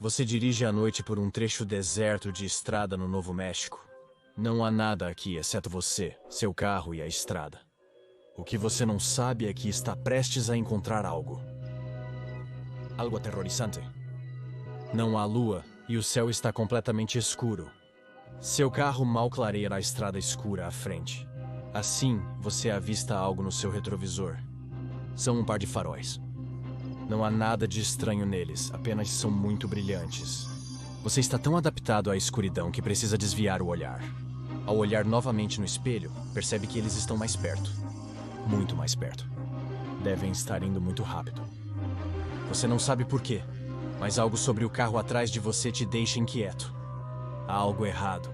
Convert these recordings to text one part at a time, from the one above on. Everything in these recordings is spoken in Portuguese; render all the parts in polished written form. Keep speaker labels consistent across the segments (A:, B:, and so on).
A: Você dirige à noite por um trecho deserto de estrada no Novo México. Não há nada aqui exceto você, seu carro e a estrada. O que você não sabe é que está prestes a encontrar algo. Algo aterrorizante. Não há lua e o céu está completamente escuro. Seu carro mal clareia a estrada escura à frente. Assim, você avista algo no seu retrovisor. São um par de faróis. Não há nada de estranho neles, apenas são muito brilhantes. Você está tão adaptado à escuridão que precisa desviar o olhar. Ao olhar novamente no espelho, percebe que eles estão mais perto. Muito mais perto. Devem estar indo muito rápido. Você não sabe por quê, mas algo sobre o carro atrás de você te deixa inquieto. Há algo errado.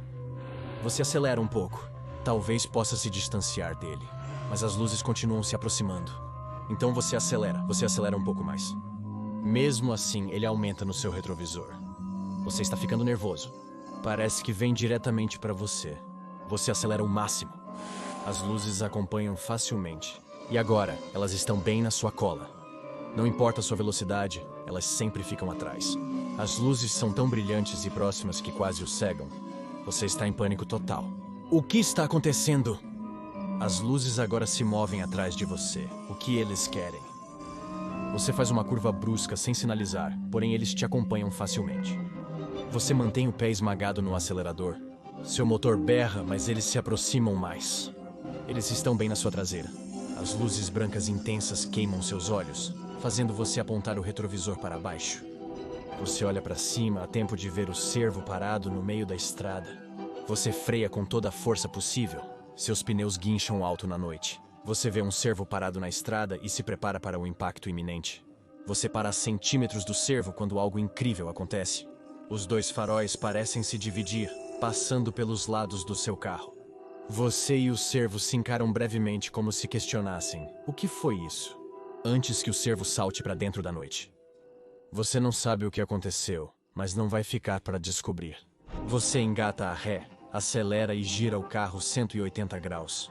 A: Você acelera um pouco. Talvez possa se distanciar dele, mas as luzes continuam se aproximando. Então você acelera um pouco mais. Mesmo assim, ele aumenta no seu retrovisor. Você está ficando nervoso. Parece que vem diretamente para você. Você acelera o máximo. As luzes acompanham facilmente. E agora, elas estão bem na sua cola. Não importa a sua velocidade, elas sempre ficam atrás. As luzes são tão brilhantes e próximas que quase o cegam. Você está em pânico total. O que está acontecendo? As luzes agora se movem atrás de você. O que eles querem? Você faz uma curva brusca sem sinalizar, porém eles te acompanham facilmente. Você mantém o pé esmagado no acelerador. Seu motor berra, mas eles se aproximam mais. Eles estão bem na sua traseira. As luzes brancas intensas queimam seus olhos, fazendo você apontar o retrovisor para baixo. Você olha para cima a tempo de ver o cervo parado no meio da estrada. Você freia com toda a força possível. Seus pneus guincham alto na noite. Você vê um cervo parado na estrada e se prepara para o impacto iminente. Você para a centímetros do cervo quando algo incrível acontece. Os dois faróis parecem se dividir, passando pelos lados do seu carro. Você e o cervo se encaram brevemente como se questionassem: o que foi isso? Antes que o cervo salte para dentro da noite. Você não sabe o que aconteceu, mas não vai ficar para descobrir. Você engata a ré, acelera e gira o carro 180 graus.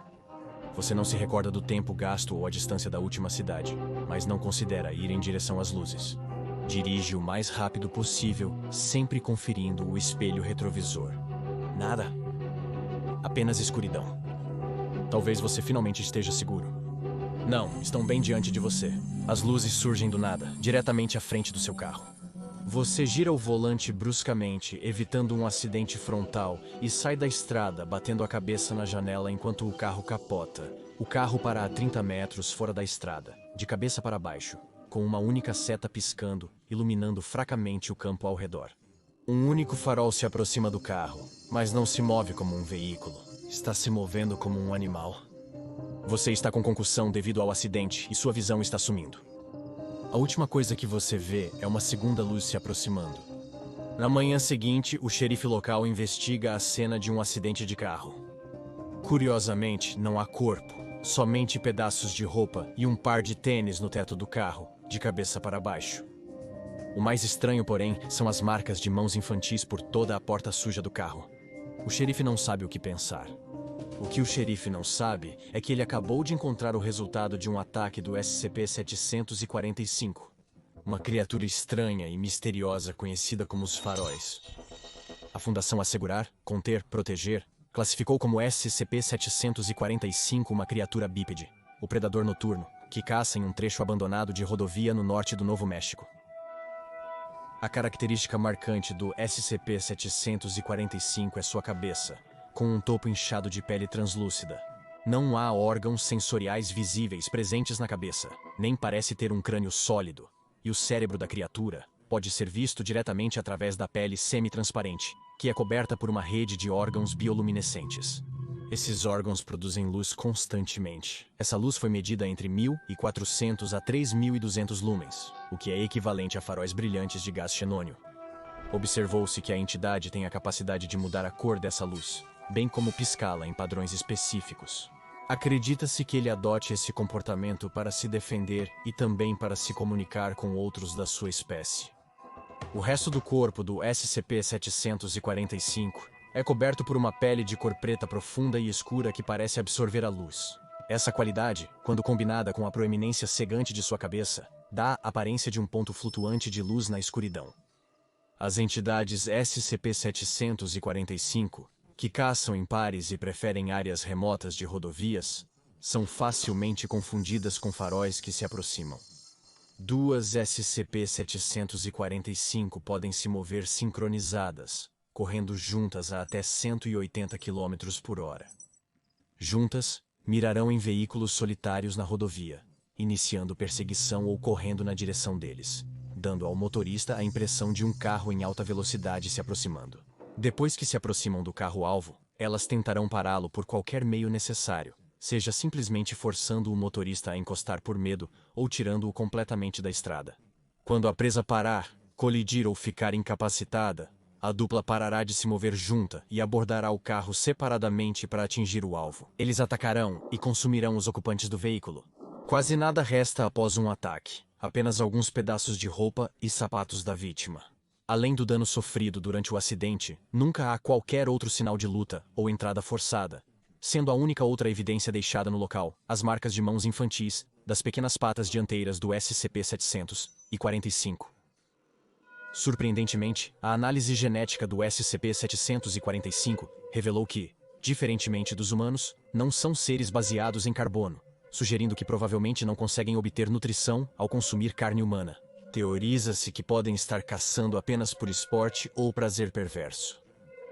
A: Você não se recorda do tempo gasto ou a distância da última cidade, mas não considera ir em direção às luzes. Dirige o mais rápido possível, sempre conferindo o espelho retrovisor. Nada. Apenas escuridão. Talvez você finalmente esteja seguro. Não, estão bem diante de você. As luzes surgem do nada, diretamente à frente do seu carro. Você gira o volante bruscamente, evitando um acidente frontal, e sai da estrada, batendo a cabeça na janela enquanto o carro capota. O carro para a 30 metros fora da estrada, de cabeça para baixo, com uma única seta piscando, iluminando fracamente o campo ao redor. Um único farol se aproxima do carro, mas não se move como um veículo. Está se movendo como um animal. Você está com concussão devido ao acidente e sua visão está sumindo. A última coisa que você vê é uma segunda luz se aproximando. Na manhã seguinte, o xerife local investiga a cena de um acidente de carro. Curiosamente, não há corpo, somente pedaços de roupa e um par de tênis no teto do carro, de cabeça para baixo. O mais estranho, porém, são as marcas de mãos infantis por toda a porta suja do carro. O xerife não sabe o que pensar. O que o xerife não sabe é que ele acabou de encontrar o resultado de um ataque do SCP-745, uma criatura estranha e misteriosa conhecida como os faróis. A Fundação Assegurar, Conter, Proteger classificou como SCP-745 uma criatura bípede, o predador noturno, que caça em um trecho abandonado de rodovia no norte do Novo México. A característica marcante do SCP-745 é sua cabeça, com um topo inchado de pele translúcida. Não há órgãos sensoriais visíveis presentes na cabeça, nem parece ter um crânio sólido, e o cérebro da criatura pode ser visto diretamente através da pele semi-transparente, que é coberta por uma rede de órgãos bioluminescentes. Esses órgãos produzem luz constantemente. Essa luz foi medida entre 1.400 a 3.200 lumens, o que é equivalente a faróis brilhantes de gás xenônio. Observou-se que a entidade tem a capacidade de mudar a cor dessa luz, bem como piscá-la em padrões específicos. Acredita-se que ele adote esse comportamento para se defender e também para se comunicar com outros da sua espécie. O resto do corpo do SCP-745 é coberto por uma pele de cor preta profunda e escura que parece absorver a luz. Essa qualidade, quando combinada com a proeminência cegante de sua cabeça, dá a aparência de um ponto flutuante de luz na escuridão. As entidades SCP-745, que caçam em pares e preferem áreas remotas de rodovias, são facilmente confundidas com faróis que se aproximam. Duas SCP-745 podem se mover sincronizadas, correndo juntas a até 180 km por hora. Juntas, mirarão em veículos solitários na rodovia, iniciando perseguição ou correndo na direção deles, dando ao motorista a impressão de um carro em alta velocidade se aproximando. Depois que se aproximam do carro-alvo, elas tentarão pará-lo por qualquer meio necessário, seja simplesmente forçando o motorista a encostar por medo ou tirando-o completamente da estrada. Quando a presa parar, colidir ou ficar incapacitada, a dupla parará de se mover junta e abordará o carro separadamente para atingir o alvo. Eles atacarão e consumirão os ocupantes do veículo. Quase nada resta após um ataque, apenas alguns pedaços de roupa e sapatos da vítima. Além do dano sofrido durante o acidente, nunca há qualquer outro sinal de luta ou entrada forçada, sendo a única outra evidência deixada no local as marcas de mãos infantis das pequenas patas dianteiras do SCP-745. Surpreendentemente, a análise genética do SCP-745 revelou que, diferentemente dos humanos, não são seres baseados em carbono, sugerindo que provavelmente não conseguem obter nutrição ao consumir carne humana. Teoriza-se que podem estar caçando apenas por esporte ou prazer perverso.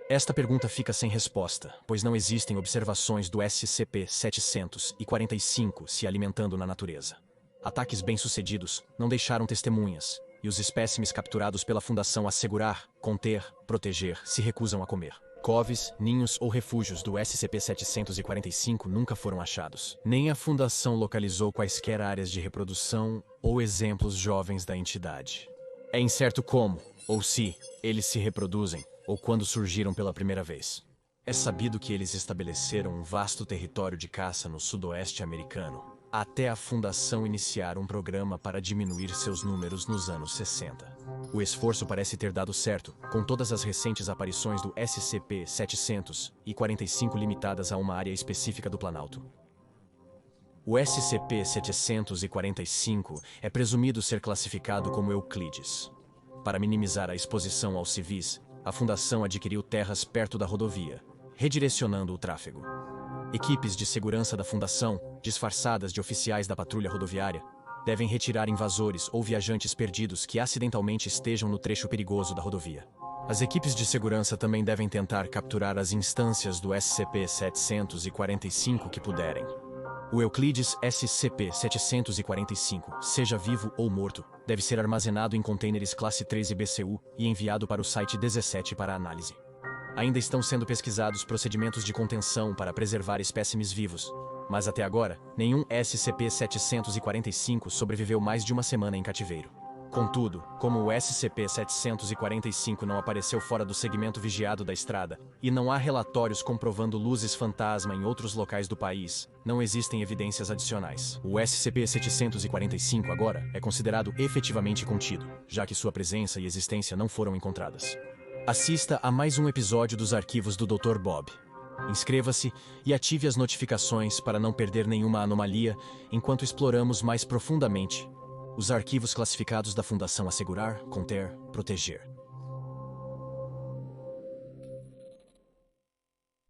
A: Esta pergunta fica sem resposta, pois não existem observações do SCP-745 se alimentando na natureza. Ataques bem-sucedidos não deixaram testemunhas, e os espécimes capturados pela Fundação Assegurar, Conter, Proteger se recusam a comer. Coves, ninhos ou refúgios do SCP-745 nunca foram achados. Nem a Fundação localizou quaisquer áreas de reprodução ou exemplos jovens da entidade. É incerto como, ou se, eles se reproduzem, ou quando surgiram pela primeira vez. É sabido que eles estabeleceram um vasto território de caça no sudoeste americano, até a Fundação iniciar um programa para diminuir seus números nos anos 60. O esforço parece ter dado certo, com todas as recentes aparições do SCP-745 limitadas a uma área específica do Planalto. O SCP-745 é presumido ser classificado como Euclides. Para minimizar a exposição aos civis, a Fundação adquiriu terras perto da rodovia, redirecionando o tráfego. Equipes de segurança da Fundação, disfarçadas de oficiais da patrulha rodoviária, devem retirar invasores ou viajantes perdidos que acidentalmente estejam no trecho perigoso da rodovia. As equipes de segurança também devem tentar capturar as instâncias do SCP-745 que puderem. O Euclides SCP-745, seja vivo ou morto, deve ser armazenado em contêineres classe 13 BCU e enviado para o Site 17 para análise. Ainda estão sendo pesquisados procedimentos de contenção para preservar espécimes vivos, mas até agora, nenhum SCP-745 sobreviveu mais de uma semana em cativeiro. Contudo, como o SCP-745 não apareceu fora do segmento vigiado da estrada, e não há relatórios comprovando luzes fantasma em outros locais do país, não existem evidências adicionais. O SCP-745 agora é considerado efetivamente contido, já que sua presença e existência não foram encontradas. Assista a mais um episódio dos arquivos do Dr. Bob. Inscreva-se e ative as notificações para não perder nenhuma anomalia enquanto exploramos mais profundamente os arquivos classificados da Fundação Assegurar, Conter, Proteger.